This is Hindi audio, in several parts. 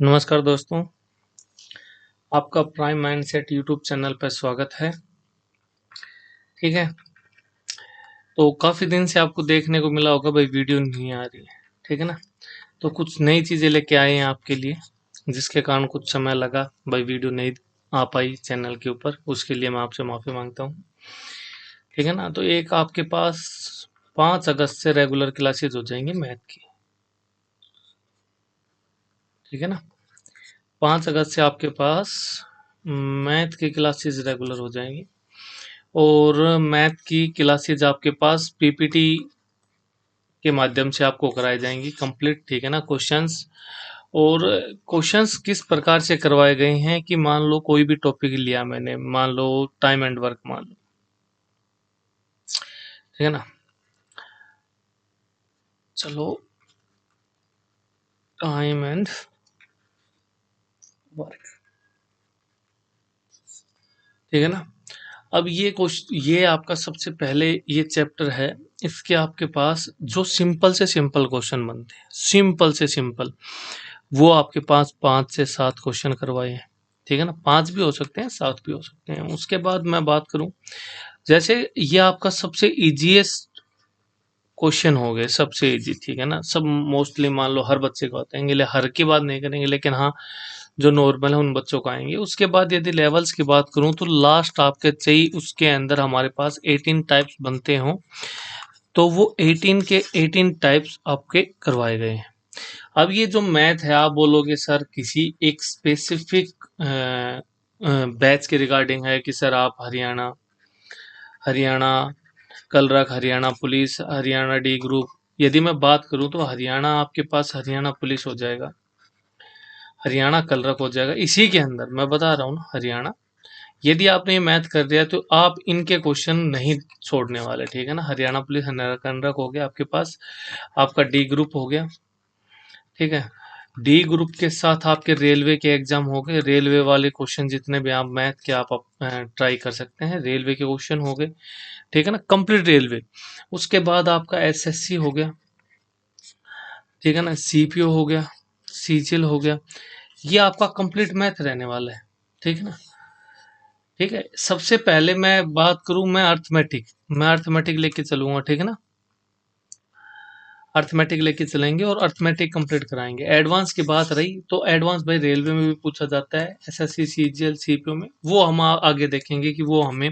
नमस्कार दोस्तों, आपका प्राइम माइंडसेट यूट्यूब चैनल पर स्वागत है। ठीक है, तो काफ़ी दिन से आपको देखने को मिला होगा भाई वीडियो नहीं आ रही है। ठीक है ना, तो कुछ नई चीज़ें लेके आए हैं आपके लिए, जिसके कारण कुछ समय लगा भाई वीडियो नहीं आ पाई चैनल के ऊपर। उसके लिए मैं आपसे माफ़ी मांगता हूँ। ठीक है ना, तो एक आपके पास 5 अगस्त से रेगुलर क्लासेज हो जाएंगी मैथ की। ठीक है ना, 5 अगस्त से आपके पास मैथ की क्लासेस रेगुलर हो जाएंगी। और मैथ की क्लासेज आपके पास पीपीटी के माध्यम से आपको कराई जाएंगी कंप्लीट। ठीक है ना, क्वेश्चंस और क्वेश्चंस किस प्रकार से करवाए गए हैं कि मान लो कोई भी टॉपिक लिया मैंने, मान लो टाइम एंड वर्क मान लो। ठीक है ना, चलो टाइम एंड वर्क। ठीक है ना, अब ये क्वेश्चन, ये आपका सबसे पहले ये चैप्टर है। इसके आपके पास जो सिंपल से सिंपल क्वेश्चन बनते हैं, सिंपल से सिंपल, वो आपके पास 5 से 7 क्वेश्चन करवाए हैं। ठीक है ना, 5 भी हो सकते हैं, 7 भी हो सकते हैं। उसके बाद मैं बात करूं, जैसे ये आपका सबसे इजीएस्ट क्वेश्चन हो गए, सबसे इजी। ठीक है ना, सब मोस्टली मान लो हर बच्चे को आते हैं, हर की बात नहीं करेंगे, लेकिन हाँ जो नॉर्मल है उन बच्चों को आएंगे। उसके बाद यदि लेवल्स की बात करूं तो लास्ट आपके चाहिए उसके अंदर हमारे पास 18 टाइप्स बनते हों, तो वो 18 के 18 टाइप्स आपके करवाए गए हैं। अब ये जो मैथ है, आप बोलोगे सर किसी एक स्पेसिफिक बैच के रिगार्डिंग है कि सर आप Haryana Haryana clerk, Haryana police, Haryana D group. यदि मैं बात करूं तो हरियाणा आपके पास हरियाणा पुलिस हो जाएगा, हरियाणा कलरक हो जाएगा। इसी के अंदर मैं बता रहा हूँ ना, हरियाणा। यदि आपने ये मैथ कर दिया तो आप इनके क्वेश्चन नहीं छोड़ने वाले। ठीक है ना, हरियाणा पुलिस, हरियाणा कलरक हो गया आपके पास, आपका डी ग्रुप हो गया। ठीक है, डी ग्रुप के साथ आपके रेलवे के एग्जाम हो गए। रेलवे वाले क्वेश्चन जितने भी आप मैथ के आप ट्राई कर सकते हैं, रेलवे के क्वेश्चन हो गए। ठीक है ना, कंप्लीट रेलवे। उसके बाद आपका एसएससी हो गया। ठीक है ना, सीपीओ हो गया, सीजीएल हो गया। ये आपका कंप्लीट मैथ रहने वाला है। ठीक है ना, ठीक है। सबसे पहले मैं बात करूं, मैं अर्थमेटिक लेके चलूंगा। ठीक है ना, अर्थमेटिक लेके चलेंगे और अर्थमेटिक कंप्लीट कराएंगे। एडवांस की बात रही तो एडवांस भाई रेलवे में भी पूछा जाता है, एसएससी सीजीएल सीपीओ में। वो हम आगे देखेंगे कि वो हमें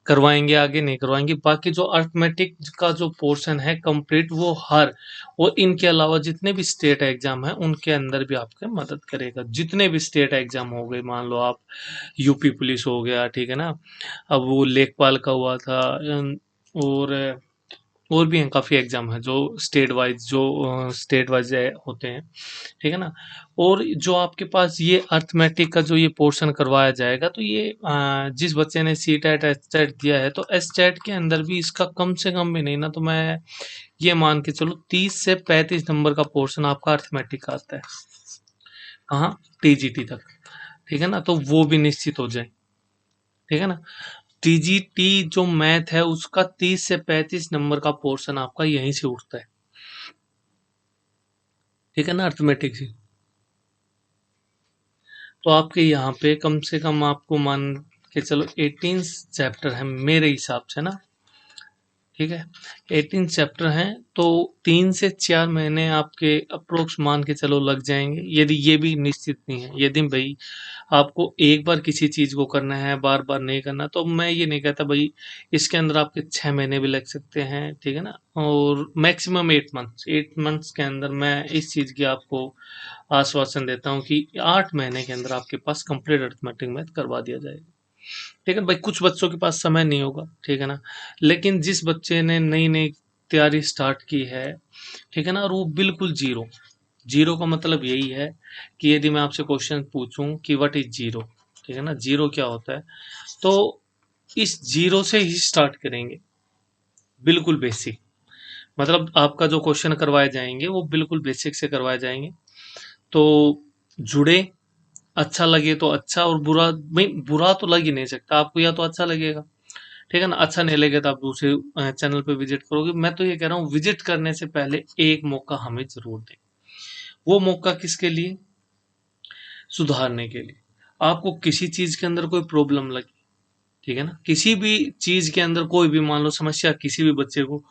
करवाएंगे, आगे नहीं करवाएंगे। बाकी जो अर्थमेटिक का जो पोर्शन है कंप्लीट, वो हर और इनके अलावा जितने भी स्टेट एग्जाम है उनके अंदर भी आपके मदद करेगा। जितने भी स्टेट एग्जाम हो गए, मान लो आप यूपी पुलिस हो गया। ठीक है ना, अब वो लेखपाल का हुआ था, और और भी हैं, काफ़ी एग्जाम है जो स्टेट वाइज होते हैं। ठीक है ना, और जो आपके पास ये अर्थमेटिक का जो ये पोर्शन करवाया जाएगा, तो ये जिस बच्चे ने सी टेट एस टेट दिया है, तो एस टेट के अंदर भी इसका कम से कम भी नहीं ना, तो मैं ये मान के चलो 30 से 35 नंबर का पोर्शन आपका अर्थमेटिक का आता है। कहाँ? टीजीटी तक। ठीक है ना, तो वो भी निश्चित हो जाए। ठीक है ना, टीजीटी जो मैथ है उसका 30 से 35 नंबर का पोर्शन आपका यहीं से उठता है। ठीक है ना, अर्थमेटिक से। तो आपके यहाँ पे कम से कम आपको मान के चलो 18 चैप्टर है मेरे हिसाब से ना। ठीक है, 18 चैप्टर हैं, तो 3 से 4 महीने आपके अप्रोक्स मान के चलो लग जाएंगे। यदि ये भी निश्चित नहीं है, यदि भाई आपको एक बार किसी चीज को करना है, बार बार नहीं करना, तो मैं ये नहीं कहता भाई इसके अंदर आपके 6 महीने भी लग सकते हैं। ठीक है ना, और मैक्सिमम 8 मंथ्स, 8 मंथ्स के अंदर मैं इस चीज की आपको आश्वासन देता हूँ कि 8 महीने के अंदर आपके पास कंप्लीट अरिथमेटिक मैथ करवा दिया जाएगा। ठीक है भाई, कुछ बच्चों के पास समय नहीं होगा। ठीक है ना, लेकिन जिस बच्चे ने नई नई तैयारी स्टार्ट की है, ठीक है ना, और वो बिल्कुल जीरो, जीरो का मतलब यही है कि यदि मैं आपसे क्वेश्चन पूछूं कि व्हाट इज जीरो, ठीक है ना, जीरो क्या होता है, तो इस जीरो से ही स्टार्ट करेंगे, बिल्कुल बेसिक। मतलब आपका जो क्वेश्चन करवाए जाएंगे वो बिल्कुल बेसिक से करवाए जाएंगे। तो जुड़े, अच्छा लगे तो अच्छा, और बुरा भाई बुरा तो लग ही नहीं सकता आपको, या तो अच्छा लगेगा। ठीक है ना, अच्छा नहीं लगे तो आप दूसरे चैनल पे विजिट करोगे। मैं तो ये कह रहा हूँ विजिट करने से पहले एक मौका हमें जरूर दें। वो मौका किसके लिए? सुधारने के लिए। आपको किसी चीज के अंदर कोई प्रॉब्लम लगी, ठीक है ना, किसी भी चीज के अंदर कोई भी मान लो समस्या किसी भी बच्चे को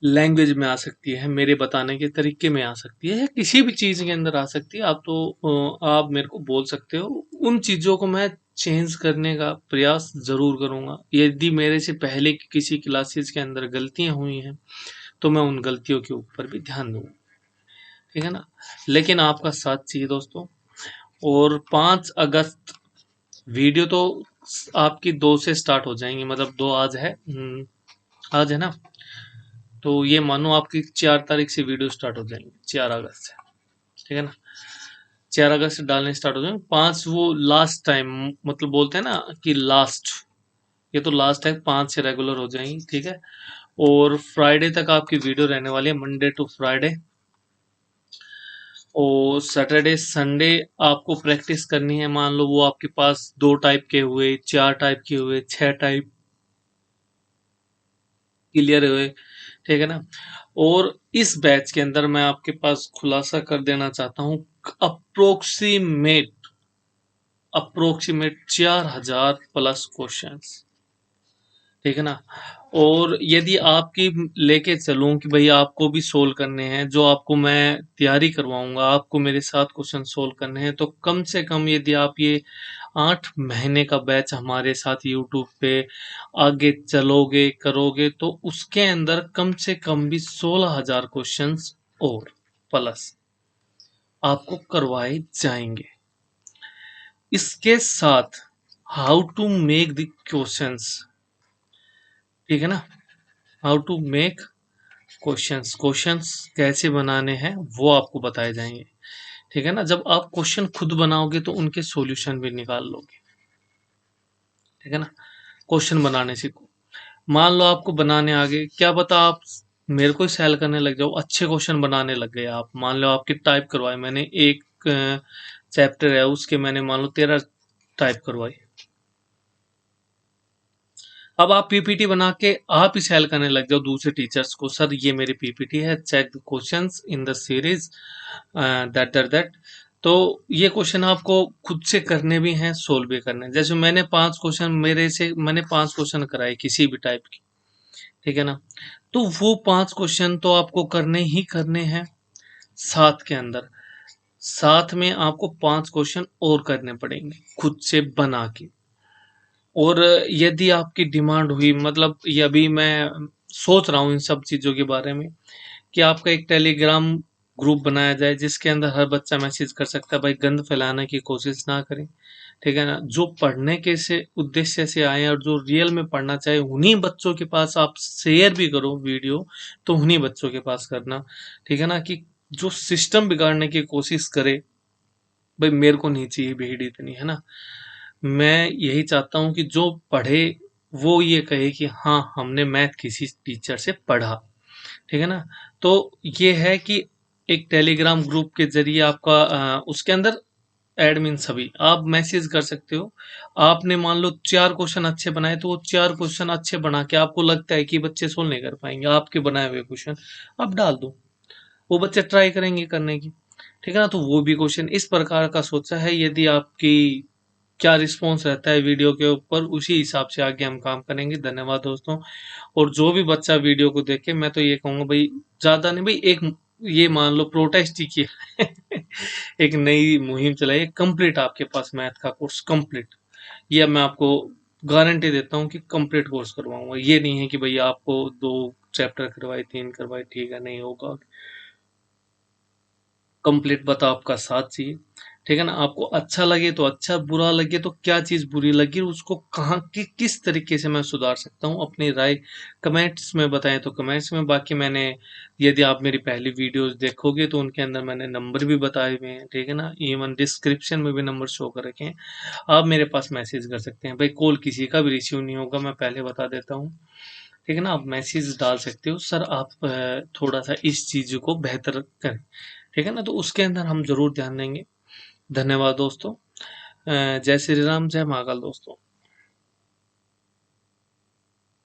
लैंग्वेज में आ सकती है, मेरे बताने के तरीके में आ सकती है, या किसी भी चीज के अंदर आ सकती है। आप तो आप मेरे को बोल सकते हो, उन चीजों को मैं चेंज करने का प्रयास जरूर करूंगा। यदि मेरे से पहले की किसी क्लासेस के अंदर गलतियां हुई हैं तो मैं उन गलतियों के ऊपर भी ध्यान दूंगा, ठीक है ना। लेकिन आपका साथ चाहिए दोस्तों। और 5 अगस्त वीडियो तो आपकी 2 से स्टार्ट हो जाएंगी, मतलब 2 आज है, आज है ना, तो ये मानो आपकी 4 तारीख से वीडियो स्टार्ट हो जाएंगी, 4 अगस्त से, ठीक है ना। 4 अगस्त से डालने स्टार्ट हो जाएंगे। 5 वो लास्ट टाइम, मतलब बोलते हैं ना कि लास्ट, ये तो लास्ट है, 5 से रेगुलर हो जाएंगी, ठीक है। और फ्राइडे तक आपकी वीडियो रहने वाली है, मंडे टू फ्राइडे। और सैटरडे संडे आपको प्रैक्टिस करनी है। मान लो वो आपके पास 2 टाइप के हुए, 4 टाइप के हुए, 6 टाइप क्लियर हुए, ठीक है ना। और इस बैच के अंदर मैं आपके पास खुलासा कर देना चाहता हूँ, अप्रोक्सीमेट अप्रोक्सीमेट 4000 प्लस क्वेश्चंस, ठीक है ना। और यदि आपकी लेके चलूं कि भाई आपको भी सोल्व करने हैं, जो आपको मैं तैयारी करवाऊंगा, आपको मेरे साथ क्वेश्चन सोल्व करने हैं, तो कम से कम यदि आप ये 8 महीने का बैच हमारे साथ यूट्यूब पे आगे चलोगे करोगे, तो उसके अंदर कम से कम भी 16,000 क्वेश्चंस और प्लस आपको करवाए जाएंगे। इसके साथ how to make the questions, ठीक है ना, how to make questions, questions कैसे बनाने हैं वो आपको बताए जाएंगे, ठीक है ना। जब आप क्वेश्चन खुद बनाओगे तो उनके सॉल्यूशन भी निकाल लोगे, ठीक है ना। क्वेश्चन बनाने सीखो। मान लो आपको बनाने आ गए, क्या पता आप मेरे को ही सेल करने लग जाओ, अच्छे क्वेश्चन बनाने लग गए आप। मान लो आपकी टाइप करवाए मैंने, एक चैप्टर है उसके मैंने मान लो 13 टाइप करवाई। अब आप पीपीटी बना के आप ही सेल करने लग जाओ दूसरे टीचर्स को, सर ये मेरी पीपीटी है, check the questions in the series that. तो ये क्वेश्चन आपको खुद से करने भी हैं, सोल्व भी करने हैं। जैसे मैंने 5 क्वेश्चन, मेरे से मैंने 5 क्वेश्चन कराए किसी भी टाइप की, ठीक है ना। तो वो 5 क्वेश्चन तो आपको करने ही करने हैं साथ के अंदर। साथ में आपको 5 क्वेश्चन और करने पड़ेंगे खुद से बना के। और यदि आपकी डिमांड हुई, मतलब ये अभी मैं सोच रहा हूँ इन सब चीजों के बारे में, कि आपका एक टेलीग्राम ग्रुप बनाया जाए जिसके अंदर हर बच्चा मैसेज कर सकता है। भाई गंद फैलाने की कोशिश ना करें, ठीक है ना। जो पढ़ने के से उद्देश्य से आए और जो रियल में पढ़ना चाहे उन्हीं बच्चों के पास आप शेयर भी करो वीडियो, तो उन्हीं बच्चों के पास करना, ठीक है ना। कि जो सिस्टम बिगाड़ने की कोशिश करे, भाई मेरे को नहीं चाहिए भीड़ इतनी, है ना। मैं यही चाहता हूँ कि जो पढ़े वो ये कहे कि हाँ हमने मैथ किसी टीचर से पढ़ा, ठीक है ना। तो ये है कि एक टेलीग्राम ग्रुप के जरिए आपका उसके अंदर एडमिन सभी आप मैसेज कर सकते हो। आपने मान लो 4 क्वेश्चन अच्छे बनाए, तो वो 4 क्वेश्चन अच्छे बना के आपको लगता है कि बच्चे सोल्व नहीं कर पाएंगे आपके बनाए हुए क्वेश्चन, आप डाल दो, वो बच्चे ट्राई करेंगे करने की, ठीक है ना। तो वो भी क्वेश्चन इस प्रकार का सोचा है। यदि आपकी क्या रिस्पॉन्स रहता है वीडियो के ऊपर, उसी हिसाब से आगे हम काम करेंगे। धन्यवाद दोस्तों। और जो भी बच्चा वीडियो को देखे, मैं तो ये कहूंगा भाई ज्यादा नहीं, भाई एक ये मान लो प्रोटेस्ट ही किया एक नई मुहिम चलाई, कंप्लीट आपके पास मैथ का कोर्स कंप्लीट, ये मैं आपको गारंटी देता हूँ कि कंप्लीट कोर्स करवाऊंगा। ये नहीं है कि भाई आपको 2 चैप्टर करवाए, 3 करवाए, ठीक है, नहीं होगा। कंप्लीट बता आपका साथ चाहिए, ठीक है ना। आपको अच्छा लगे तो अच्छा, बुरा लगे तो क्या चीज बुरी लगी, उसको कहाँ किस तरीके से मैं सुधार सकता हूँ, अपनी राय कमेंट्स में बताएं तो कमेंट्स में। बाकी मैंने, यदि आप मेरी पहली वीडियोस देखोगे तो उनके अंदर मैंने नंबर भी बताए हुए हैं, ठीक है ना। इवन डिस्क्रिप्शन में भी नंबर शो कर रखे हैं, आप मेरे पास मैसेज कर सकते हैं। भाई कॉल किसी का भी रिसीव नहीं होगा, मैं पहले बता देता हूँ, ठीक है ना। आप मैसेज डाल सकते हो, सर आप थोड़ा सा इस चीज को बेहतर करें, ठीक है ना। तो उसके अंदर हम जरूर ध्यान देंगे। धन्यवाद दोस्तों। जय श्री राम, जय महाकाल दोस्तों।